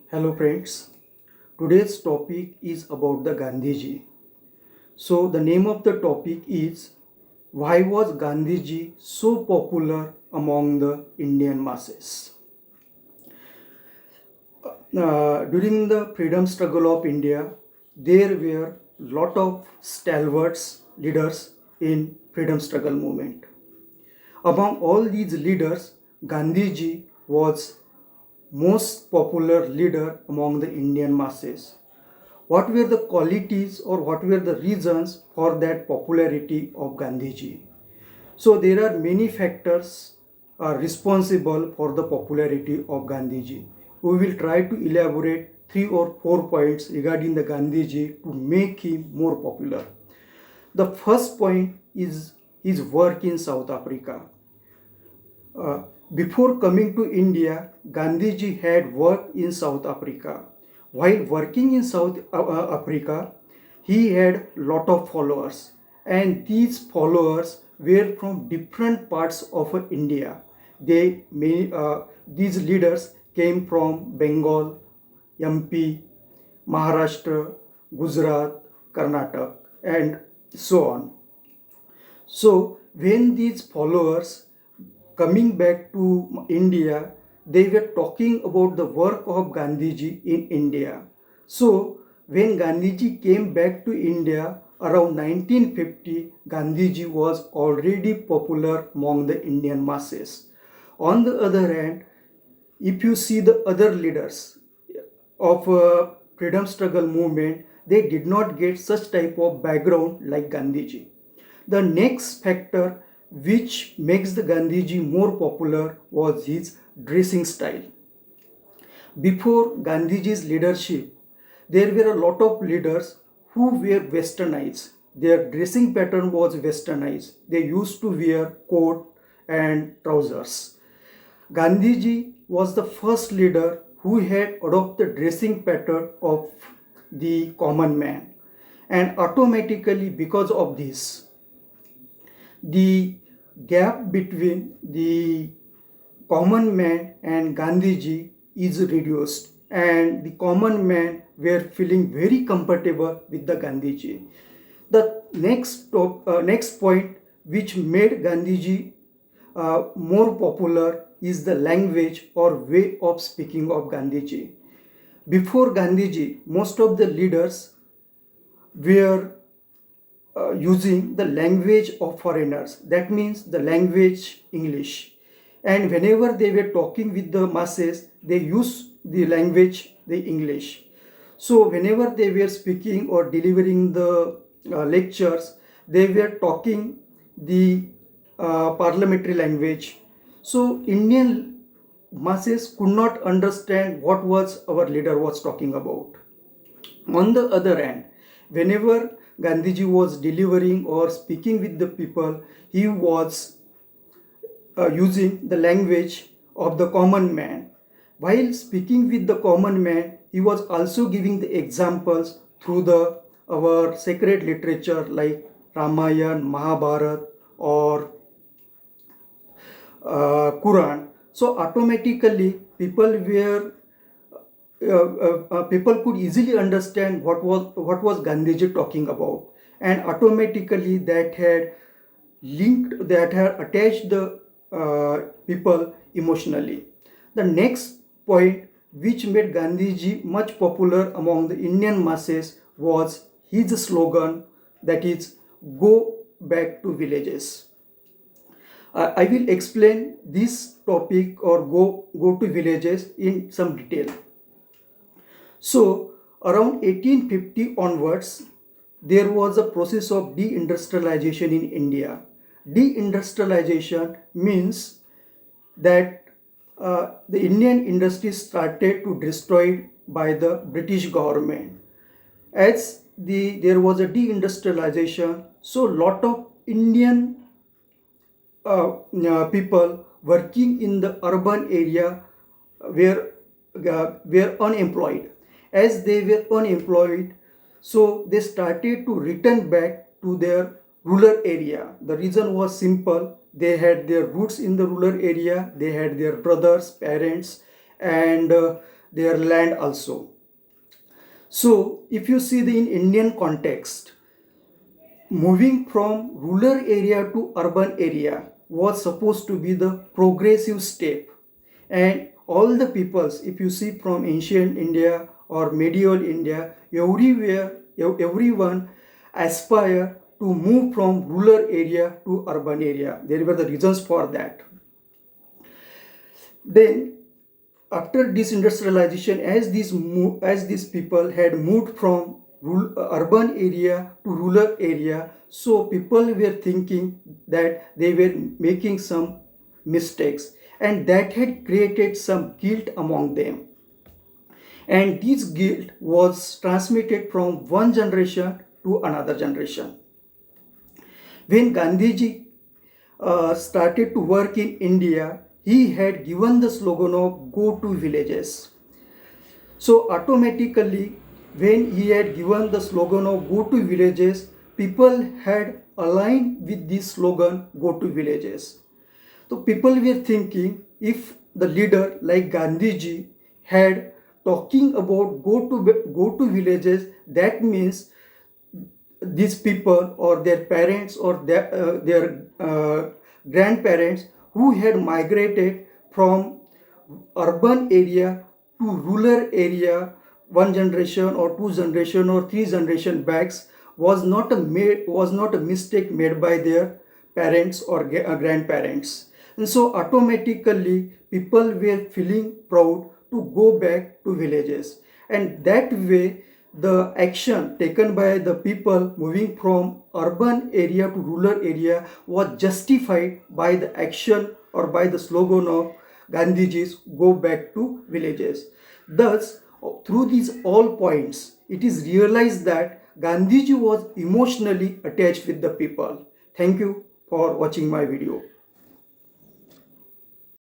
Hello friends, today's topic is about the Gandhiji. So the name of the topic is why was Gandhiji so popular among the Indian masses? During the freedom struggle of India, there were lot of stalwarts leaders in freedom struggle movement. Among all these leaders, Gandhiji was most popular leader among the Indian masses. What were the qualities or what were the reasons for that popularity of Gandhiji? So there are many factors are responsible for the popularity of Gandhiji. We will try to elaborate 3 or 4 points regarding the Gandhiji to make him more popular. The first point is his work in South Africa. Before coming to India, Gandhiji had worked in South Africa. While working in South Africa, he had lot of followers, and these followers were from different parts of India. These leaders came from Bengal, MP, Maharashtra, Gujarat, Karnataka, and so on. So when these followers coming back to India, they were talking about the work of Gandhiji in India. So when Gandhiji came back to India around 1950, Gandhiji was already popular among the Indian masses. On the other hand, if you see the other leaders of freedom struggle movement, they did not get such type of background like Gandhiji. The next factor which makes the Gandhiji more popular was his dressing style. Before Gandhiji's leadership, there were a lot of leaders who were westernized. Their dressing pattern was westernized. They used to wear coat and trousers. Gandhiji was the first leader who had adopted the dressing pattern of the common man. And automatically, because of this, the gap between the common man and Gandhiji is reduced, and the common man were feeling very comfortable with the Gandhiji. The next point which made Gandhiji more popular is the language or way of speaking of Gandhiji. Before Gandhiji, most of the leaders were using the language of foreigners. That means the language English. And whenever they were talking with the masses, they used the language the English. So whenever they were speaking or delivering the lectures, they were talking the parliamentary language. So Indian masses could not understand what was our leader was talking about. On the other hand, whenever Gandhiji was delivering or speaking with the people, he was using the language of the common man. While speaking with the common man, he was also giving the examples through our sacred literature like Ramayana, Mahabharata, or Quran. So automatically, people could easily understand what was Gandhiji talking about, and automatically that had attached the people emotionally. The next point which made Gandhiji much popular among the Indian masses was his slogan, that is, go back to villages. I will explain this topic or go to villages in some detail. So around 1850 onwards, there was a process of deindustrialization in India. Deindustrialization means that the Indian industry started to destroyed by the British government. As there was a deindustrialization, so lot of Indian people working in the urban area were unemployed. As they were unemployed, so they started to return back to their rural area. The reason was simple: they had their roots in the rural area, they had their brothers, parents, and their land also. So if you see the in Indian context, moving from rural area to urban area was supposed to be the progressive step, and all the peoples, if you see from ancient India or medieval India, everywhere everyone aspire to move from rural area to urban area. There were the reasons for that. Then after disindustrialization, as these people had moved from urban area to rural area, so people were thinking that they were making some mistakes, and that had created some guilt among them, and this guilt was transmitted from one generation to another generation. When Gandhiji started to work in India, he had given the slogan of "Go to villages." So automatically, when he had given the slogan of "Go to villages," people had aligned with this slogan "Go to villages." So people were thinking, if the leader like Gandhiji had talking about go to villages, that means these people or their parents or their grandparents who had migrated from urban area to rural area one generation or two generation or three generation backs was not a mistake made by their parents or grandparents, and so automatically people were feeling proud to go back to villages, and that way the action taken by the people moving from urban area to rural area was justified by the action or by the slogan of Gandhiji's "Go back to villages." Thus, through these all points, it is realized that Gandhiji was emotionally attached with the people. Thank you for watching my video.